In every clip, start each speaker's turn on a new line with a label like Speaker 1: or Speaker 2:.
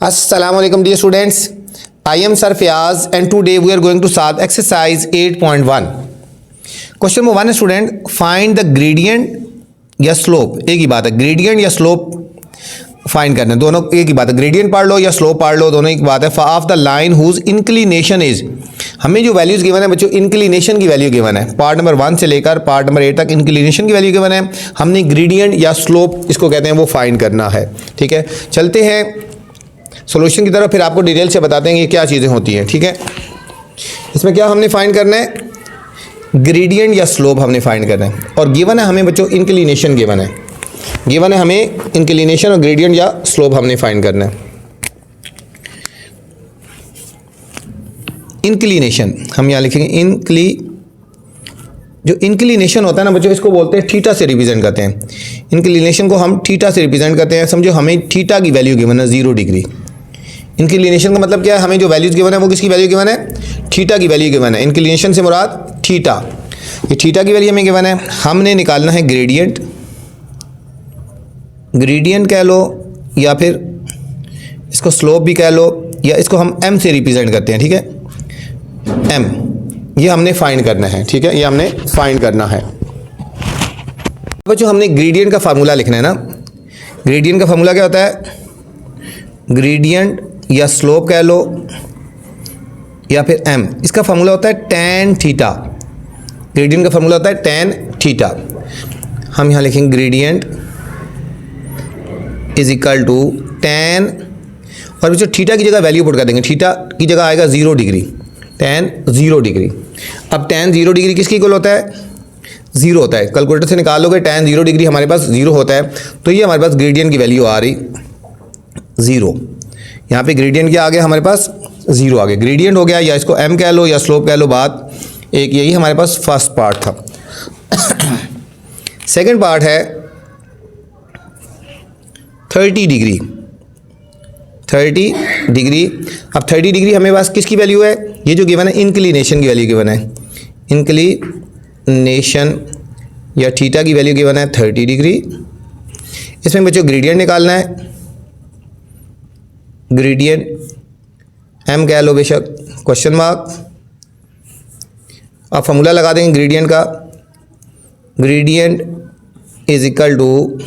Speaker 1: Assalamualaikum dear students. I am Sir Fiaz and today we are going to solve exercise 8.1. Question number 1 student, find the gradient या slope. एक ही बात है, gradient या slope find करना है, दोनों एक ही बात है. ग्रेडियंट पढ़ लो या स्लोप पढ़ लो, दोनों एक बात है. Of the line whose inclination is, हमें जो वैल्यूज गिवन है बच्चों, इंक्लिनेशन की वैल्यू गिवन है. पार्ट नंबर 1 से लेकर पार्ट नंबर 8 तक इंक्लिनेशन की वैल्यू गिवन है. हमने ग्रेडियंट या स्लोप इसको कहते हैं वो फाइंड करना है. ठीक है, चलते हैं सॉल्यूशन की तरफ, फिर आपको डिटेल से बताते हैं ये क्या चीज़ें होती हैं. ठीक है, इसमें क्या हमने फाइंड करना है, ग्रेडियंट या स्लोप हमने फाइंड करना है. और गिवन है हमें बच्चों इंक्लिनेशन गिवन है, गिवन है हमें इंक्लिनेशन और ग्रेडियंट या स्लोप हमने फाइंड करना है. इंक्लिनेशन हम यहाँ लिखेंगे, जो इंक्लिनेशन होता है ना बच्चों, इसको बोलते हैं थीटा से रिप्रेजेंट करते हैं. इंक्लिनेशन को हम थीटा से रिप्रेजेंट करते हैं. समझो हमें थीटा की वैल्यू गिवन है 0 डिग्री. इंक्लिनेशन का मतलब क्या है, हमें जो वैल्यूज गिवन है वो किसकी वैल्यू गिवन है, थीटा की वैल्यू गिवन है. इंक्लिनेशन से मुराद थीटा, ये थीटा की वैल्यू हमें गिवन है. हमने निकालना है ग्रेडियंट, ग्रेडियंट कह लो या फिर इसको स्लोप भी कह लो, या इसको हम एम से रिप्रेजेंट करते हैं. ठीक है, एम, ये हमने फाइंड करना है. ठीक है, ये हमने फाइंड करना है. बच्चों हमने ग्रेडियंट का फार्मूला लिखना है ना. ग्रेडियंट का फार्मूला क्या होता है, ग्रेडियंट या स्लोप कह लो या फिर एम, इसका फार्मूला होता है tan थीटा. ग्रेडियंट का फार्मूला होता है tan थीटा. हम यहाँ लिखेंगे gradient is equal to tan, और जो थीटा की जगह वैल्यू पुट कर देंगे, थीटा की जगह आएगा 0 डिग्री, tan 0 डिग्री. अब tan 0 डिग्री किसके इक्वल होता है, 0 होता है. कैलकुलेटर से निकालोगे tan 0 डिग्री हमारे पास 0 होता है, तो ये हमारे पास ग्रेडियंट की वैल्यू आ रही 0. यहाँ पे ग्रेडियंट क्या आ गया हमारे पास, 0 आ गया. ग्रेडियंट हो गया, या इसको m कह लो या स्लोप कह लो, बात एक. यही हमारे पास फर्स्ट पार्ट था. सेकंड पार्ट है 30 डिग्री. 30 डिग्री, अब 30 डिग्री हमें पास किसकी वैल्यू है, ये जो गिवन है इंक्लिनेशन की वैल्यू गिवन है. इंक्लिनेशन या थीटा की वैल्यू गिवन है 30 डिग्री. इसमें बच्चों ग्रेडियंट निकालना है. ग्रेडियंट एम कह लो बेशक, क्वेश्चन मार्क. आप फॉर्मूला लगा देंगे ग्रेडियंट का, gradient is equal to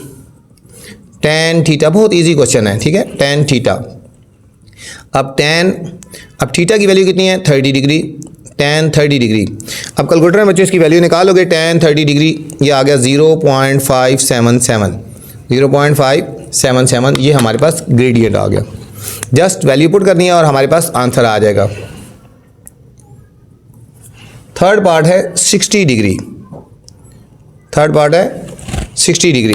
Speaker 1: tan theta. बहुत इजी क्वेश्चन है. ठीक है, tan थीटा. अब थीटा की वैल्यू कितनी है, 30 डिग्री, tan 30 डिग्री. अब कैलकुलेटर में बच्चों इसकी वैल्यू निकालोगे, tan 30 डिग्री ये आ गया 0.577, 0.577. ये हमारे पास ग्रेडियंट आ गया. जस्ट वैल्यू पुट करनी है और हमारे पास आंसर आ जाएगा. थर्ड पार्ट है 60 डिग्री. थर्ड पार्ट है 60 डिग्री.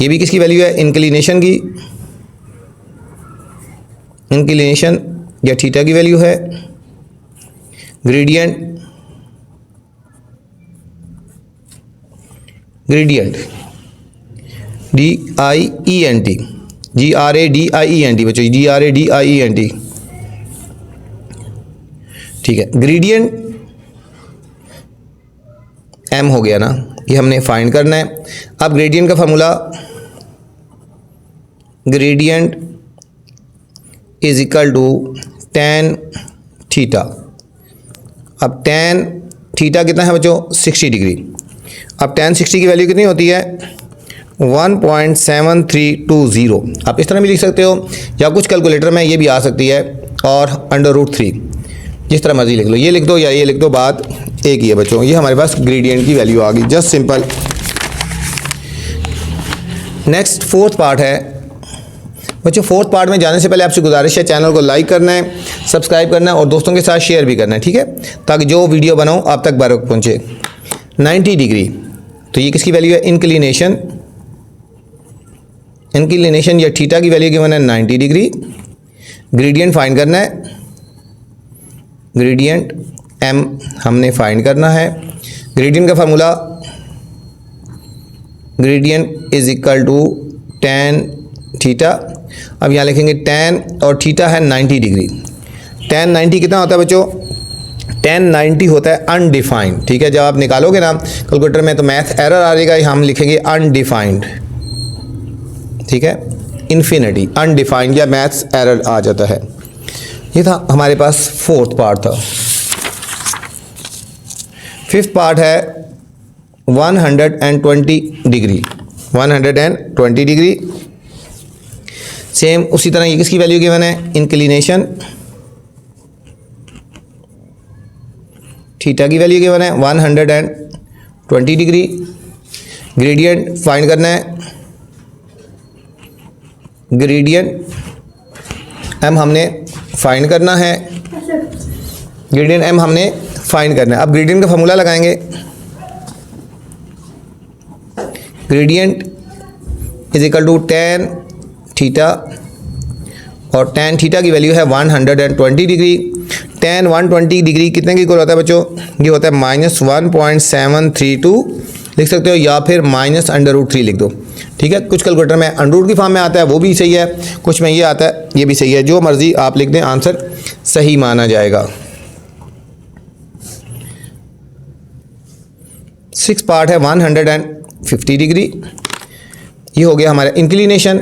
Speaker 1: ये भी किसकी वैल्यू है, इंक्लिनेशन की, इंक्लिनेशन या थीटा की वैल्यू है. ग्रेडियंट, ग्रेडियंट DIENT, GRADIENT बच्चों, GRADIENT. ठीक है, ग्रेडियंट M हो गया ना, ये हमने फाइंड करना है. अब ग्रेडियंट का formula, gradient is equal to tan theta. अब tan थीटा कितना है बच्चों, 60 डिग्री. अब tan 60 की वैल्यू कितनी होती है, 1.7320. आप इस तरह भी लिख सकते हो, या कुछ कैलकुलेटर में ये भी आ सकती है, और √3, जिस तरह मर्जी लिख लो. ये लिख दो या ये लिख दो, बात एक ही है बच्चों. ये हमारे पास ग्रेडियंट की वैल्यू आ गई, just simple. Next fourth part है बच्चों. फोर्थ पार्ट में जाने से पहले आपसे गुजारिश है, चैनल को लाइक करना है, सब्सक्राइब करना है और दोस्तों के साथ शेयर भी करना है. ठीक है, ताकि जो वीडियो बनाऊँ आप तक बरकत पहुँचे. 90 डिग्री, तो ये किसकी वैल्यू है, इंक्लिनेशन, इंक्लिनेशन या थीटा की वैल्यू गिवन है 90 डिग्री. ग्रेडियंट फाइंड करना है, ग्रेडियंट M हमने फाइंड करना है. ग्रेडियंट का formula, gradient is equal to tan theta. अब यहाँ लिखेंगे tan और थीटा है 90 डिग्री. tan 90 कितना होता है बच्चों, tan 90 होता है अनडिफाइंड. ठीक है, जब आप निकालोगे ना कैलकुलेटर में तो मैथ एरर आ जाएगा, हम लिखेंगे अनडिफाइंड. ठीक है, इन्फिनिटी, अनडिफाइंड या मैथ्स एरर आ जाता है। ये था हमारे पास फोर्थ पार्ट था। फिफ्थ पार्ट है 120 डिग्री। 120 डिग्री सेम उसी तरह ये किसकी वैल्यू गिवन है, इंक्लिनेशन थीटा की वैल्यू गिवन है 120 डिग्री। ग्रेडियंट फाइंड करना है, ग्रेडियंट एम हमने फाइंड करना है, ग्रेडियंट एम हमने फाइंड करना है। अब ग्रेडियंट का फॉर्मूला लगाएंगे, gradient is equal to tan theta और tan थीटा की वैल्यू है 120 डिग्री। tan 120 डिग्री कितने की इक्वल होता है बच्चों, ये होता है -1.732 लिख सकते हो या फिर -√3 लिख दो। ठीक है, कुछ कैलकुलेटर में अंडर की फॉर्म में आता है वो भी सही है, कुछ में ये आता है ये भी सही है, जो मर्जी आप लिख दें आंसर सही माना जाएगा। सिक्स पार्ट है 150 डिग्री। ये हो गया हमारा इंक्लिनेशन,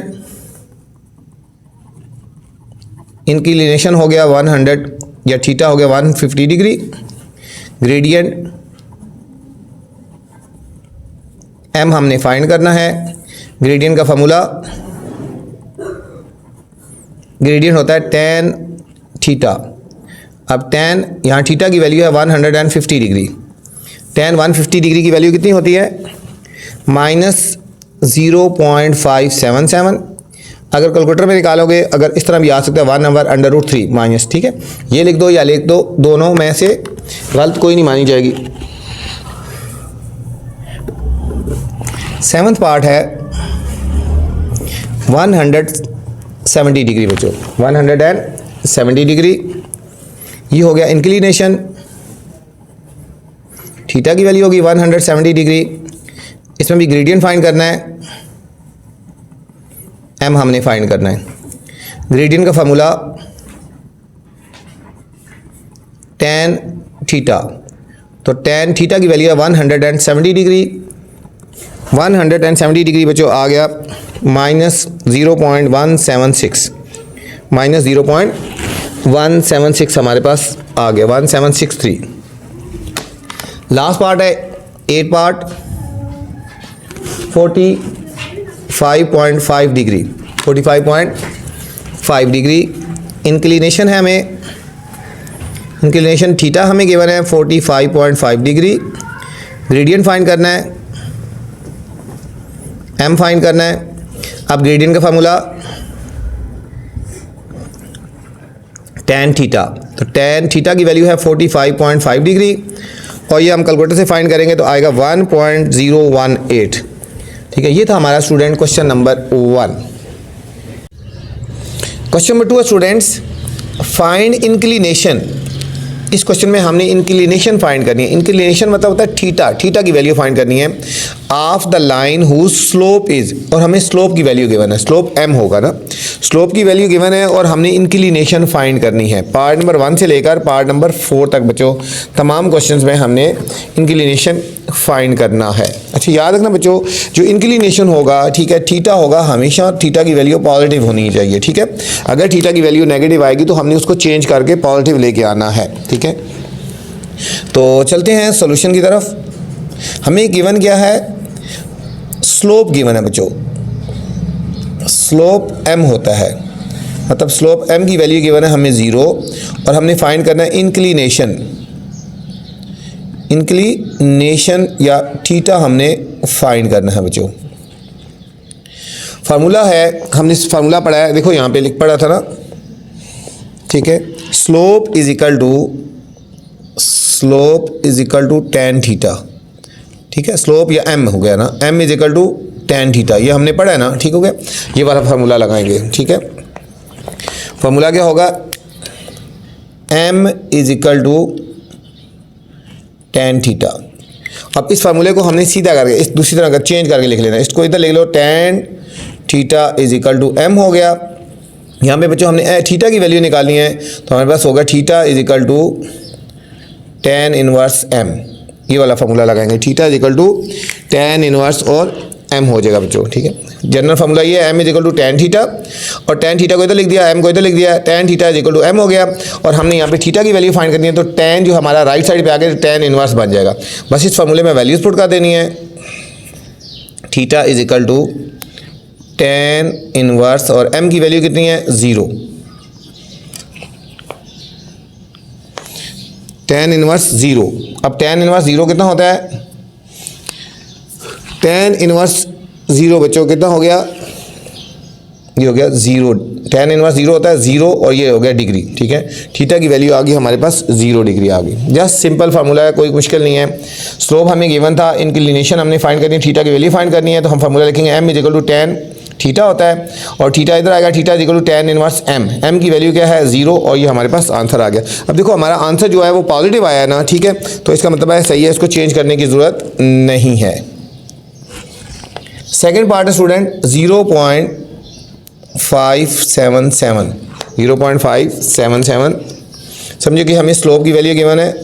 Speaker 1: इंक्लिनेशन हो गया 100 या थीटा हो गया 150 डिग्री। ग्रेडियंट एम हमने फाइंड करना है, ग्रेडियंट का फॉर्मूला ग्रेडियंट होता है tan थीटा। अब tan यहाँ थीटा की वैल्यू है 150 डिग्री। tan 150 डिग्री की वैल्यू कितनी होती है, -0.577। अगर कैलकुलेटर में निकालोगे, अगर इस तरह भी आ सकता है 1/√3 माइनस। ठीक है, ये लिख दो या लिख दो, दोनों में से गलत कोई नहीं मानी जाएगी। सेवन्थ पार्ट है 170 डिग्री बच्चों, 170 डिग्री। ये हो गया इंक्लिनेशन, थीटा की वैल्यू होगी 170 डिग्री। इसमें भी ग्रेडियंट फाइंड करना है, एम हमने फाइंड करना है। ग्रेडियंट का फॉर्मूला tan थीटा, तो tan थीटा की वैल्यू है 170 डिग्री। 170 डिग्री बच्चों आ गया -0.176, -0.176 हमारे पास आ गया 1763। लास्ट पार्ट है 8 पार्ट 45.5 डिग्री। 45.5 डिग्री इंक्लिनेशन है हमें, इंक्लिनेशन थीटा हमें गिवन है 45.5 डिग्री। ग्रेडियंट फाइंड करना है, एम फाइंड करना है। अब ग्रेडियंट का फार्मूला tan थीटा, तो tan थीटा की वैल्यू है 45.5 डिग्री और ये हम कैलकुलेटर से फाइंड करेंगे तो आएगा 1.018। ठीक है, ये था हमारा student question number 1। Question number 2 है स्टूडेंट्स, फाइंड इंक्लिनेशन। इस क्वेश्चन में हमने इंक्लिनेशन फाइंड करनी है। इंक्लिनेशन मतलब होता है थीटा, थीटा की वैल्यू फाइंड करनी है of the line whose slope is, और हमें स्लोप की वैल्यू गिवन है, स्लोप m होगा ना, स्लोप की वैल्यू गिवन है और हमने इंक्लिनेशन फाइंड करनी है। पार्ट नंबर 1 से लेकर पार्ट नंबर 4 तक बच्चों तमाम क्वेश्चंस में हमने इंक्लिनेशन फाइंड करना है। अच्छा याद रखना बच्चों, जो इंक्लिनेशन होगा, ठीक है, थीटा होगा, हमेशा थीटा की वैल्यू पॉजिटिव होनी चाहिए। ठीक है, अगर थीटा की वैल्यू नेगेटिव आएगी तो हमने उसको चेंज करके पॉजिटिव लेके आना है। ठीक है, तो चलते हैं सॉल्यूशन की तरफ। हमें गिवन क्या है, स्लोप गिवन है बच्चों, स्लोप m होता है, मतलब स्लोप m की वैल्यू गिवन है हमें 0 और हमने फाइंड करना है इंक्लिनेशन। इंक्लिनेशन या थीटा हमने फाइंड करना है बच्चों। फार्मूला है, हमने फार्मूला पढ़ा है, देखो यहाँ पे लिख पढ़ा था ना। ठीक है, slope is equal to tan theta. ठीक है, स्लोप या m हो गया ना, m is equal to tan theta, ये हमने पढ़ा है ना। ठीक हो गया, ये वाला फार्मूला लगाएंगे। ठीक है, फार्मूला क्या होगा, m is equal to tan theta. अब इस फार्मूले को हमने सीधा करके इस दूसरी तरह का चेंज करके लिख लेना है, इसको इधर लिख लो, tan theta is equal to m हो गया। यहाँ पे बच्चों हमने थीटा की वैल्यू निकालनी है तो हमारे पास होगा theta is equal to tan inverse m, ये वाला फार्मूला लगाएंगे, theta is equal to tan inverse और एम हो जाएगा बच्चों, ठीक है। जनरल फार्मूला ये है, M is equal to tan theta, और टेन थीटा को इधर लिख दिया, एम को इधर लिख दिया, tan theta is equal to m हो गया। और हमने यहाँ पे थीटा की वैल्यू फाइंड करनी है, तो टेन जो हमारा राइट साइड पे आ गया, टेन इनवर्स बन जाएगा। बस इस फार्मूले में वैल्यूज पुट कर देनी है, theta is equal to tan inverse, और एम की वैल्यू कितनी है, 0। Tan inverse 0। अब टेन इनवर्स 0 कितना होता है, टेन इनवर्स 0 बच्चों कितना हो गया, ये हो गया 0। टेन इनवर्स 0 होता है 0, और ये हो गया डिग्री, ठीक है। थीटा की वैल्यू आ गई हमारे पास 0 डिग्री आ गई। जस्ट सिंपल फार्मूला है, कोई मुश्किल नहीं है। स्लोप हमें गिवन था, इंक्लिनेशन हमने फाइंड करनी है, थीटा की वैल्यू फाइंड करनी है, तो हम फार्मूला लिखेंगे m is equal to tan theta होता है, और थीटा इधर आएगा, theta is equal to tan inverse m. M की वैल्यू क्या है, 0, और ये हमारे पास आंसर आ गया। अब देखो हमारा आंसर जो है वो पॉजिटिव आया है ना, ठीक है, तो इसका मतलब है सही है, इसको चेंज करने की ज़रूरत नहीं है। सेकेंड पार्ट है स्टूडेंट 0.577, 0.577। समझो कि हमें स्लोप की वैल्यू गिवन है,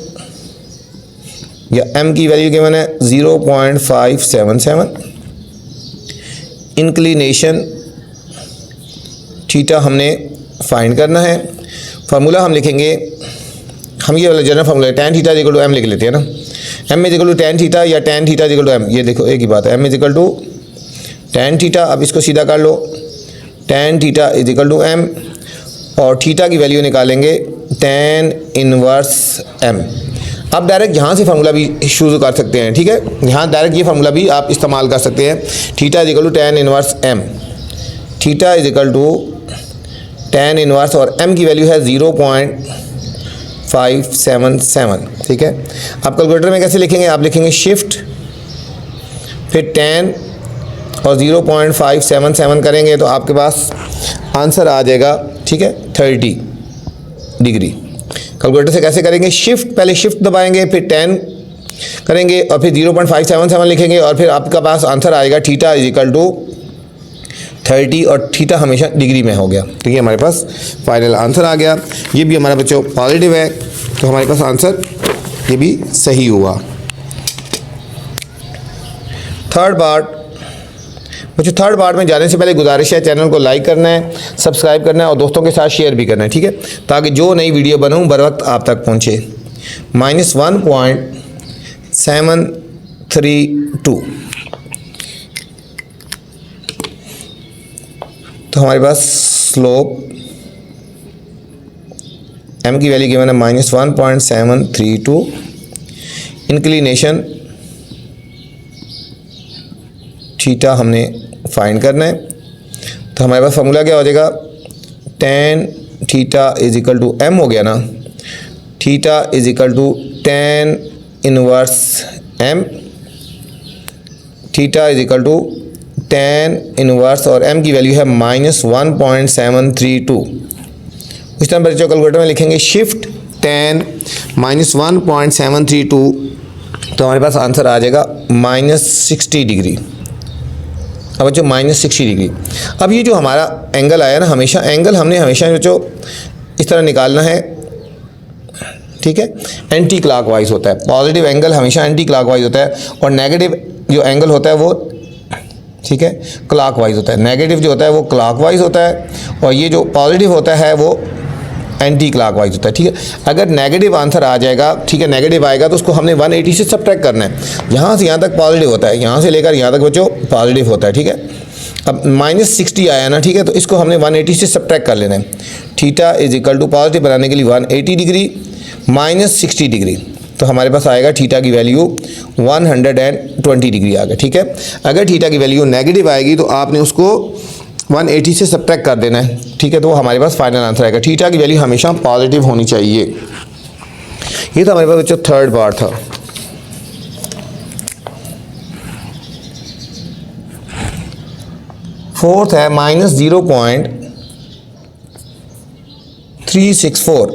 Speaker 1: या एम की वैल्यू गिवन है 0.577। इंक्लिनेशन थीटा हमने फाइंड करना है। फार्मूला हम लिखेंगे, हम ये वाला जनरल फार्मूला है, tan theta is equal to M लिख लेते हैं ना, M is equal to tan theta, या tan theta is equal to M, ये देखो एक ही बात है, M is equal to tan theta. अब इसको सीधा कर लो, tan theta is equal to M, और थीटा की वैल्यू निकालेंगे टेन इनवर्स एम। आप डायरेक्ट यहाँ से फार्मूला भी शुरू कर सकते हैं, ठीक है, यहाँ डायरेक्ट ये फार्मूला भी आप इस्तेमाल कर सकते हैं। Theta is equal to tan inverse m, theta is equal to tan inverse, और एम की वैल्यू है 0.577, ठीक है। आप कैलकुलेटर में कैसे लिखेंगे, आप लिखेंगे शिफ्ट फिर 10 और 0.577 करेंगे, तो आपके पास आंसर आ जाएगा, ठीक है, 30 डिग्री। कैलकुलेटर से कैसे करेंगे, शिफ्ट, पहले शिफ्ट दबाएंगे, फिर 10 करेंगे, और फिर 0.577 लिखेंगे, और फिर आपका पास आंसर आएगा थीटा इज इक्वल टू 30, और थीटा हमेशा डिग्री में हो गया, ठीक है। हमारे पास फाइनल आंसर आ गया। ये भी हमारा बच्चों पॉजिटिव है, तो हमारे पास आंसर ये भी सही हुआ। थर्ड पार्ट बच्चों, थर्ड पार्ट में जाने से पहले गुजारिश है, चैनल को लाइक करना है, सब्सक्राइब करना है, और दोस्तों के साथ शेयर भी करना है, ठीक है, ताकि जो नई वीडियो बनाऊँ बर वक्त आप तक पहुँचे। -1.732, तो हमारे पास स्लोप एम की वैल्यू गिवन है -1.732, इंक्लिनेशन थीटा हमने फाइंड करना है, तो हमारे पास फार्मूला क्या हो जाएगा, tan theta is equal to m हो गया ना, theta is equal to tan inverse m, theta is equal to tan inverse, और एम की वैल्यू है -1.732। इस टाइम पर जो कैलकुलेटर में लिखेंगे शिफ्ट 10 -1.732, तो हमारे पास आंसर आ जाएगा -60 डिग्री। अब बच्चों -60 डिग्री। अब ये जो हमारा एंगल आया ना, हमेशा एंगल हमने हमेशा जो इस तरह निकालना है, ठीक है, एंटी क्लॉकवाइज होता है। पॉजिटिव एंगल हमेशा एंटी क्लॉकवाइज होता है, और नेगेटिव जो एंगल होता है वो, ठीक है, क्लॉकवाइज होता है। नेगेटिव जो होता है वो क्लॉकवाइज होता है, और ये जो पॉजिटिव होता है वो एंटी क्लॉकवाइज होता है, ठीक है। अगर नेगेटिव आंसर आ जाएगा, ठीक है, नेगेटिव आएगा, तो उसको हमने 180 से सब्ट्रैक्ट करना है। यहाँ से यहाँ तक पॉजिटिव होता है, यहाँ से लेकर यहाँ तक बच्चों पॉजिटिव होता है, ठीक है। अब -60 आया ना, ठीक है, तो इसको हमने 180 से सब्ट्रैक्ट कर लेना है। Theta is equal to positive बनाने के लिए 180 डिग्री -60 डिग्री, तो हमारे पास आएगा थीटा की वैल्यू 120 डिग्री आ गया, ठीक है। अगर थीटा की वैल्यू नेगेटिव आएगी तो आपने उसको 180 से सब्ट्रैक्ट कर देना है, ठीक है, तो वो हमारे पास फाइनल आंसर आएगा। थीटा की वैल्यू हमेशा पॉजिटिव होनी चाहिए। ये तो हमारे पास बच्चों थर्ड पार्ट था। फोर्थ है -0.364,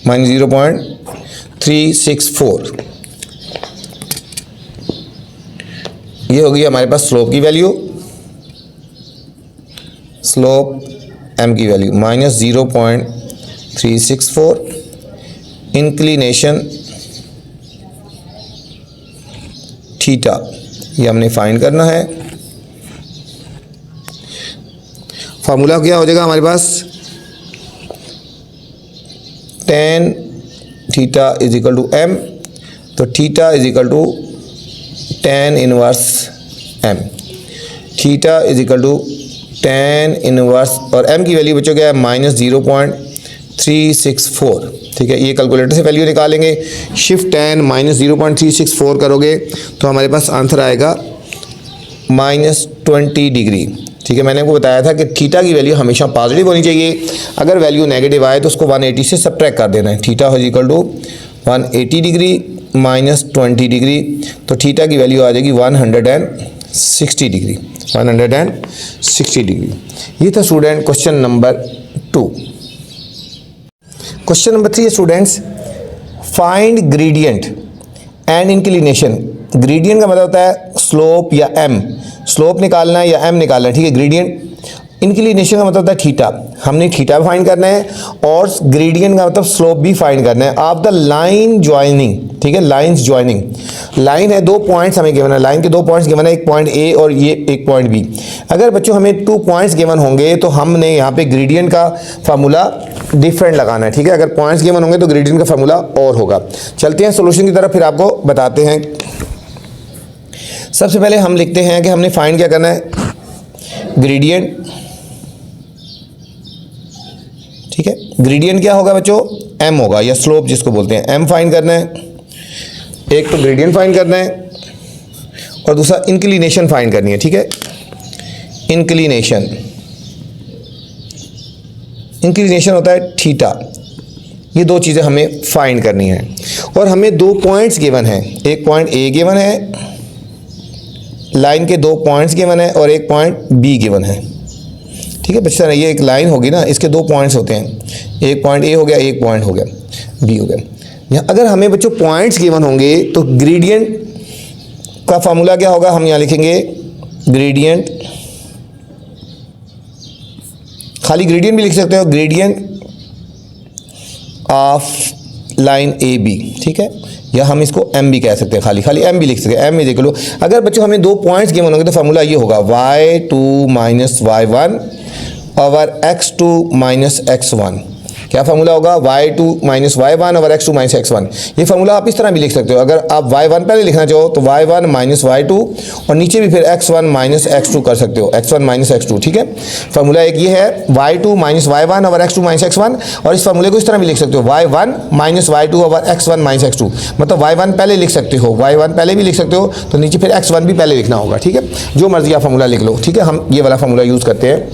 Speaker 1: -0.364, ये होगी हमारे पास स्लोप की वैल्यू, स्लोप एम की वैल्यू -0.364, इंक्लिनेशन थीटा ये हमने फाइंड करना है, फार्मूला क्या हो जाएगा हमारे पास, tan theta is equal to m, तो theta is equal to tan inverse m, theta is equal to tan inverse, और m की वैल्यू बच्चों क्या है -0.364, ठीक है। ये कैलकुलेटर से वैल्यू निकालेंगे, शिफ्ट tan -0.364 करोगे तो हमारे पास आंसर आएगा -20 डिग्री, ठीक है। मैंने आपको बताया था कि थीटा की वैल्यू हमेशा पॉजिटिव होनी चाहिए, अगर वैल्यू नेगेटिव आए तो उसको 180 से सब्ट्रैक्ट कर देना है। Theta is equal to 180 degree -20 degree, तो थीटा की वैल्यू आ जाएगी 160 डिग्री, 160 डिग्री। ये था student question number 2। Question number 3 students, find gradient and inclination. Gradient का मतलब होता है स्लोप या एम, स्लोप निकालना है या एम निकालना है, ठीक है। ग्रेडियंट, इंक्लिनेशन का मतलब होता है थीटा, हमने थीटा फाइंड करना है, और ग्रेडियंट का मतलब स्लोप भी फाइंड करना है। आप द लाइन ज्वाइनिंग, ठीक है, लाइंस ज्वाइनिंग, लाइन है, 2 पॉइंट्स हमें गिवन है, लाइन के 2 पॉइंट्स गिवन है, एक पॉइंट ए और ये एक पॉइंट बी। अगर बच्चों हमें 2 पॉइंट्स गिवन होंगे तो हमने यहाँ पे ग्रेडियंट का फार्मूला डिफरेंट लगाना है, ठीक है। अगर पॉइंट्स गिवन होंगे तो ग्रेडियंट का फार्मूला और होगा। चलते हैं सोल्यूशन की तरफ, फिर आपको बताते हैं। सबसे पहले हम लिखते हैं कि हमने फाइंड क्या करना है, ग्रेडियंट, ठीक है। ग्रेडियंट क्या होगा बच्चों, एम होगा, या स्लोप जिसको बोलते हैं, एम फाइंड करना है। एक तो ग्रेडियंट फाइंड करना है और दूसरा इंक्लिनेशन फाइंड करनी है, ठीक है। इंक्लिनेशन, इंक्लिनेशन होता है थीटा। ये 2 चीज़ें हमें फाइंड करनी है, और हमें 2 पॉइंट्स गिवन हैं, एक पॉइंट ए गिवन है, लाइन के 2 पॉइंट्स गिवन है, और एक पॉइंट बी गिवन है, ठीक है बच्चा। ये एक लाइन होगी ना, इसके 2 पॉइंट्स होते हैं, एक पॉइंट ए हो गया, एक पॉइंट हो गया बी हो गया। यहाँ अगर हमें बच्चों पॉइंट्स गिवन होंगे तो ग्रेडियंट का फार्मूला क्या होगा, हम यहाँ लिखेंगे ग्रेडियंट, खाली ग्रेडियंट भी लिख सकते हो, gradient of line A B, ठीक है, या हम इसको एम भी कह सकते हैं, खाली खाली एम भी लिख सकते हैं, एम इज इक्वल टू, अगर बच्चों हमें 2 पॉइंट्स गिवन होंगे तो फार्मूला ये होगा y2 - y1 over x2 - x1। क्या फार्मूला होगा, y2 - y1 over x2 - x1। ये फार्मूला आप इस तरह भी लिख सकते हो, अगर आप y1 पहले लिखना चाहो तो y1 - y2, और नीचे भी फिर x1 - x2 कर सकते हो, x1 - x2, ठीक है। फार्मूला एक ये है y2 - y1 over x2 - x1, और इस फार्मूले को इस तरह भी लिख सकते हो y1 - y2 over x1 - x2, मतलब y1 पहले लिख सकते हो, y1 पहले भी लिख सकते हो, तो नीचे फिर x1 भी पहले लिखना होगा, ठीक है। जो मर्जी आप फार्मूला लिख लो, ठीक है। हम ये वाला फार्मूला यूज़ करते हैं।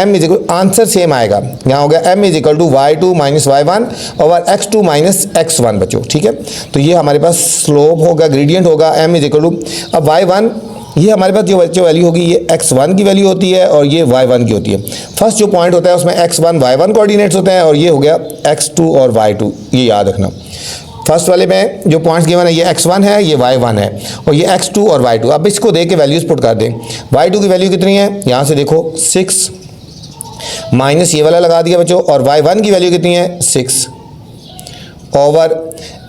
Speaker 1: m is equal, answer same आएगा, यहाँ हो गया m is equal to y2 - y1 over x2 - x1 बच्चों, ठीक है। तो ये हमारे पास स्लोप होगा, ग्रेडियंट होगा, m इज इक्वल टू, अब y1, ये हमारे पास जो वैल्यू होगी ये x1 की वैल्यू होती है और ये y1 की होती है। फर्स्ट जो पॉइंट होता है उसमें x1 y1 कोऑर्डिनेट्स होते हैं, और ये हो गया x2 और y2, ये याद रखना। फर्स्ट वाले में जो पॉइंट्स गिवन है ये x1 है, ये y1 है, और ये x2 और y2। अब इसको दे के वैल्यूज पुट कर दें। y2 की वैल्यू कितनी है, यहाँ से देखो 6 माइनस ये वाला लगा दिया बच्चों, और y1 की वैल्यू कितनी है 6 ओवर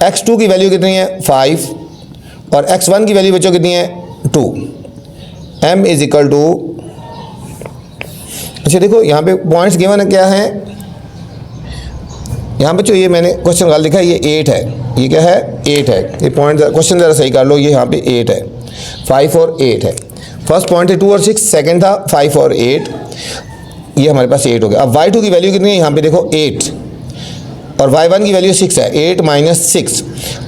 Speaker 1: x2 की वैल्यू कितनी है 5, और x1 की वैल्यू बच्चों कितनी है 2। m इज इक्वल टू, अच्छा देखो यहाँ पे पॉइंट्स गिवन है क्या है, यहाँ बच्चों ये मैंने क्वेश्चन गलत लिखा है, ये 8 है, ये क्या है 8 है, ये पॉइंट क्वेश्चन ज़रा सही कर लो, ये यहाँ पे 8 है, 5 और 8 है। फर्स्ट पॉइंट है 2 और 6, सेकंड था 5 और 8, ये हमारे पास 8 हो गया। अब y2 की वैल्यू कितनी है, यहाँ पे देखो 8, और y1 की वैल्यू 6 है, 8 माइनस 6,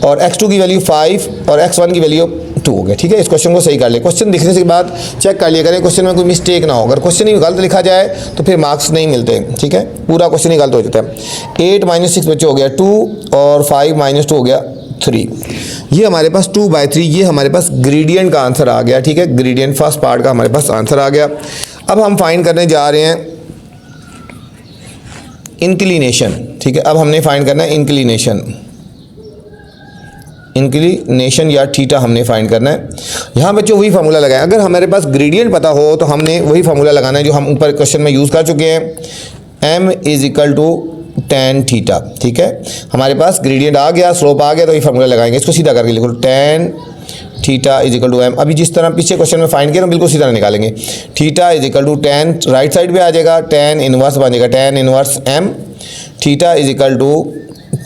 Speaker 1: और x2 की वैल्यू 5 और x1 की वैल्यू 2 हो गया, ठीक है। इस क्वेश्चन को सही कर ले, क्वेश्चन दिखने के बाद चेक कर लिया करें क्वेश्चन में कोई मिस्टेक ना हो, अगर क्वेश्चन ही गलत लिखा जाए तो फिर मार्क्स नहीं मिलते, ठीक है, पूरा क्वेश्चन ही गलत हो जाता है। 8 माइनस 6 बच्चे हो गया 2, और 5 माइनस 2 हो गया 3, ये हमारे पास 2/3, ये हमारे पास ग्रेडियंट का आंसर आ गया, ठीक है। ग्रेडियंट फर्स्ट पार्ट का हमारे पास आंसर आ गया। अब हम फाइंड करने जा रहे हैं इंक्लिनेशन, ठीक है। अब हमने फाइंड करना है इंक्लिनेशन, इंक्लिनेशन या थीटा हमने फाइंड करना है। यहाँ बच्चों वही फार्मूला लगाएं, अगर हमारे पास ग्रेडियंट पता हो तो हमने वही फार्मूला लगाना है जो हम ऊपर क्वेश्चन में यूज़ कर चुके हैं। m is equal to tan theta, ठीक है। हमारे पास ग्रेडियंट आ गया, स्लोप आ गया, तो ये फार्मूला लगाएंगे। इसको सीधा करके लिखो tan theta is equal to m. अभी जिस तरह पीछे क्वेश्चन में फाइंड किया ना बिल्कुल उसी तरह निकालेंगे। Theta is equal to tan, right side पे आ जाएगा टेन इनवर्स बन जाएगा tan inverse m. Theta is equal to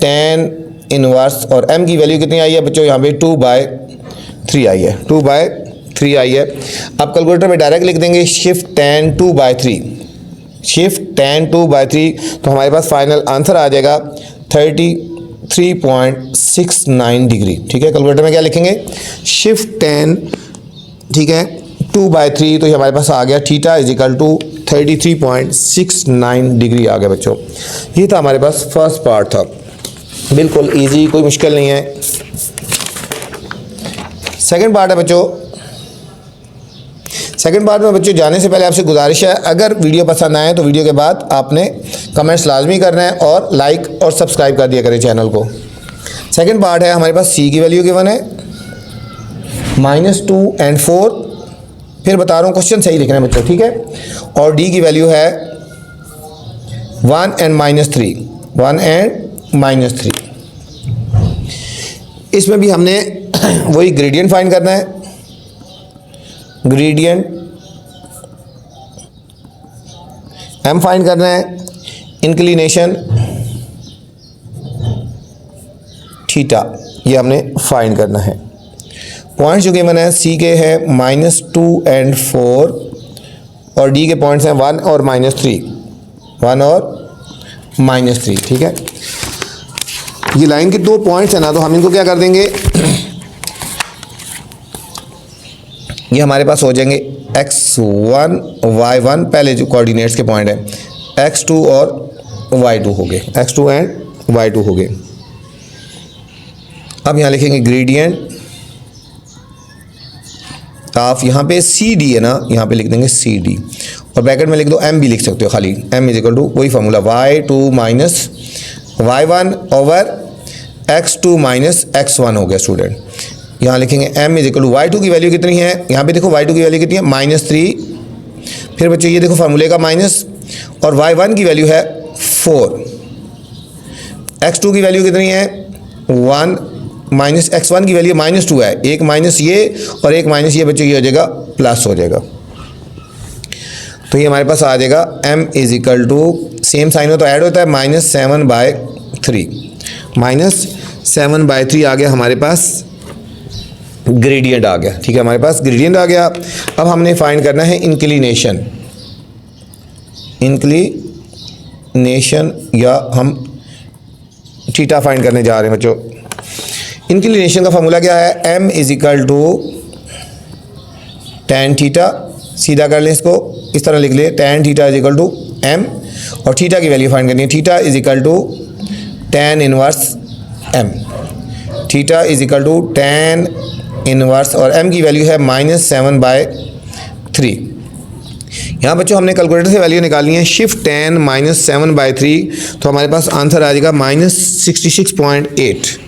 Speaker 1: tan inverse, और एम की वैल्यू कितनी आई है बच्चों यहाँ पे 2/3 आई है, 2/3 आई है। अब कैलकुलेटर में डायरेक्ट लिख देंगे शिफ्ट टेन 2/3, शिफ्ट टेन 2/3, तो हमारे पास फाइनल आंसर आ जाएगा 33.69 डिग्री। ठीक है, कैलकुलेटर में क्या लिखेंगे शिफ्ट टेन, ठीक है 2/3, तो ये हमारे पास आ गया theta is equal to 33.69 degree आ गया बच्चों। ये था हमारे पास फर्स्ट पार्ट था, बिल्कुल इजी, कोई मुश्किल नहीं है। सेकंड पार्ट है बच्चों। सेकंड पार्ट में बच्चों जाने से पहले आपसे गुजारिश है, अगर वीडियो पसंद आए तो वीडियो के बाद आपने कमेंट्स लाजमी करना है और लाइक और सब्सक्राइब कर दिया करें चैनल को। सेकंड पार्ट है हमारे पास सी की वैल्यू गिवन है -2 और 4, फिर बता रहा हूँ क्वेश्चन सही लिखना है बच्चों, ठीक है। और डी की वैल्यू है 1 और -3, 1 और -3। इसमें भी हमने वही ग्रेडियंट फाइंड करना है, ग्रेडियंट एम फाइंड करना है, इंक्लिनेशन थीटा ये हमने फाइंड करना है। पॉइंट्स जो गिवन है सी के है -2 और 4, और डी के पॉइंट्स हैं 1 और -3, 1 और -3, ठीक है। ये लाइन के 2 पॉइंट्स हैं ना, तो हम इनको क्या कर देंगे ये हमारे पास हो जाएंगे x1 y1, पहले जो कोऑर्डिनेट्स के पॉइंट है x2 और y2 हो गए, x2 एंड y2 हो गए। अब यहाँ लिखेंगे ग्रेडियंट ऑफ, यहाँ पे सी डी है ना, यहाँ पे लिख देंगे सी डी, और ब्रैकेट में लिख दो एम भी लिख सकते हो खाली, एम इज इक्वल टू वही formula y2 minus y1 over x2 minus x1 हो गया स्टूडेंट। यहाँ लिखेंगे m is equal to y2 की वैल्यू कितनी है, यहाँ पे देखो y2 की वैल्यू कितनी है -3, फिर बच्चों ये देखो फार्मूले का माइनस, और y1 की वैल्यू है 4, x2 की वैल्यू कितनी है 1, माइनस x1 की वैल्यू -2 है, एक माइनस ये और एक माइनस ये बच्चों ये हो जाएगा प्लस हो जाएगा। तो ये हमारे पास आ जाएगा m is equal to, same sign हो तो ऐड होता है, -7/3, -7/3 आ गया हमारे पास ग्रेडियंट आ गया। ठीक है, हमारे पास ग्रेडियंट आ गया। अब हमने फाइंड करना है इंक्लिनेशन, इंक्लिनेशन या हम थीटा फाइंड करने जा रहे हैं बच्चों। इंक्लिनेशन का फॉर्मूला क्या है, m is equal to tan theta, सीधा कर लें इसको, इस तरह लिख ले tan theta is equal to m, और थीटा की वैल्यू फाइंड करनी है, theta is equal to tan inverse m, theta is equal to tan inverse, और m की वैल्यू है -7/3। यहाँ बच्चों हमने कैलकुलेटर से वैल्यू निकालनी है, शिफ्ट 10 -7/3, तो हमारे पास आंसर आ जाएगा -66.8,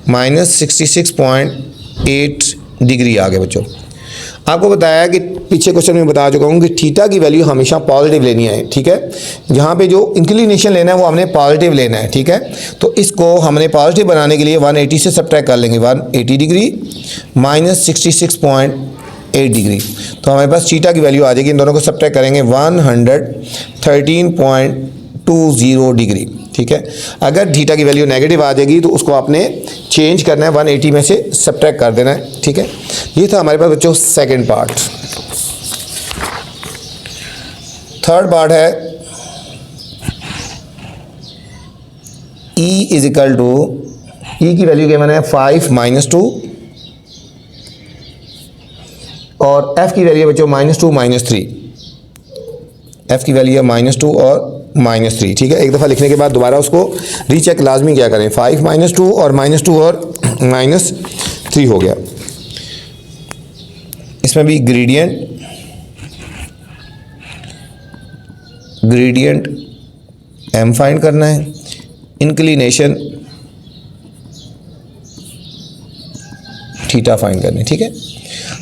Speaker 1: -66.8 डिग्री आ गया बच्चों। आपको बताया कि पीछे क्वेश्चन में बता चुका हूँ कि थीटा की वैल्यू हमेशा पॉजिटिव लेनी है, ठीक है। यहाँ पे जो इंक्लिनेशन लेना है वो हमने पॉजिटिव लेना है, ठीक है। तो इसको हमने पॉजिटिव बनाने के लिए 180 से सब्ट्रैक्ट कर लेंगे, 180 डिग्री -66.8 डिग्री, तो हमारे पास थीटा की वैल्यू आ जाएगी, इन दोनों को सब्ट्रैक्ट करेंगे 113.20 डिग्री, ठीक है। अगर थीटा की वैल्यू नेगेटिव आ जाएगी तो उसको आपने चेंज करना है, 180 में से सब्ट्रैक्ट कर देना है, ठीक है। ये था हमारे पास बच्चों सेकंड पार्ट। थर्ड पार्ट है E इज इक्वल टू, ई की वैल्यू क्या मैंने 5 -2, और F की वैल्यू है बच्चों -2 -3, F की वैल्यू है -2 और -3, ठीक है। एक दफ़ा लिखने के बाद दोबारा उसको रीचेक लाजमी क्या करें, 5 -2 और -2 और -3 हो गया। इसमें भी ग्रेडियंट m फाइंड करना है, इंक्लिनेशन थीटा फाइंड करनी है, ठीक है।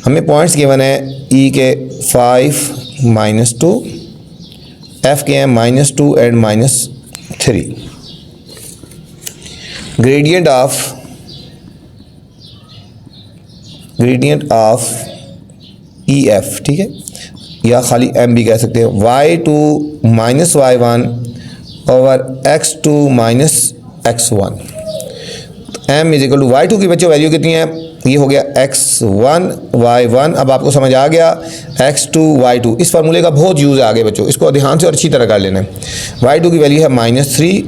Speaker 1: हमें पॉइंट्स गिवन है E के 5 -2, F के हैं -2 and -3। Gradient of E F, ठीक है, या खाली एम भी कह सकते हैं, y2 minus y1 over x2 minus x1। m is equal to y2 की बच्चों वैल्यू कितनी है, ये हो गया x1 y1। अब आपको समझ आ गया x2 y2, इस फार्मूले का बहुत यूज़ है आगे बच्चों, इसको ध्यान से और अच्छी तरह कर लेना है। y2 की वैल्यू है -3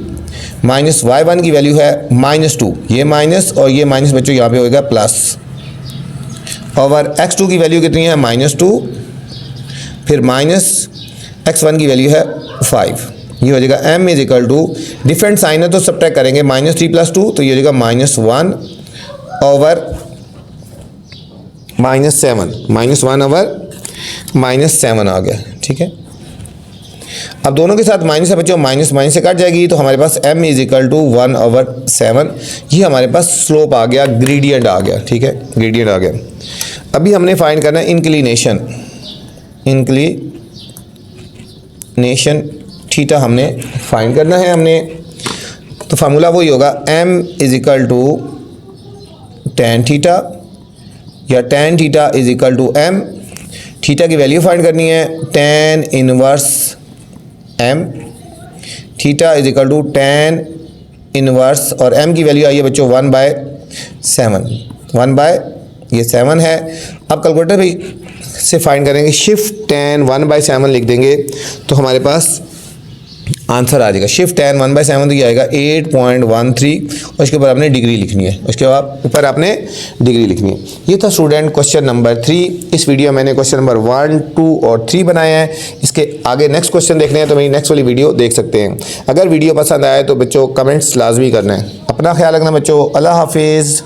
Speaker 1: माइनस y1 की वैल्यू है -2, ये माइनस और ये माइनस बच्चों यहाँ पे होगा प्लस, ओवर x2 की वैल्यू कितनी है -2, फिर माइनस x1 की वैल्यू है 5, ये हो जाएगा m is equal to, different sign है तो सब्ट्रैक्ट करेंगे, -3 + 2 तो ये हो जाएगा -1 ओवर -7, -1 ओवर -7 आ गया, ठीक है। अब दोनों के साथ माइनस है बच्चों, माइनस माइनस से कट जाएगी तो हमारे पास m इज इक्वल टू 1/7, ये हमारे पास स्लोप आ गया, ग्रेडियंट आ गया, ठीक है, ग्रेडियंट आ गया। अभी हमने फाइंड करना है इंक्लिनेशन, इंक्लिनेशन थीटा हमने फाइंड करना है हमने, तो फार्मूला वही होगा m is equal to tan theta या tan theta is equal to m, theta की वैल्यू फाइंड करनी है tan inverse m, theta is equal to tan inverse, और m की वैल्यू आई है बच्चों 1/7, 1/7 है। अब कैलकुलेटर भी से फाइंड करेंगे, शिफ्ट tan 1/7 लिख देंगे तो हमारे पास आंसर आ जाएगा। शिफ्ट tan 1/7 तो ये आएगा 8.13, और उसके ऊपर आपने डिग्री लिखनी है, उसके बाद ऊपर आपने डिग्री लिखनी है। ये था स्टूडेंट क्वेश्चन नंबर 3। इस वीडियो में मैंने क्वेश्चन नंबर 1, 2 और 3 बनाए हैं। इसके आगे नेक्स्ट क्वेश्चन देखने हैं तो मेरी नेक्स्ट वाली वीडियो देख सकते हैं। अगर वीडियो पसंद आए तो बच्चों कमेंट्स लाजमी करना है। अपना ख्याल रखना बच्चों, अल्लाह हाफिज़।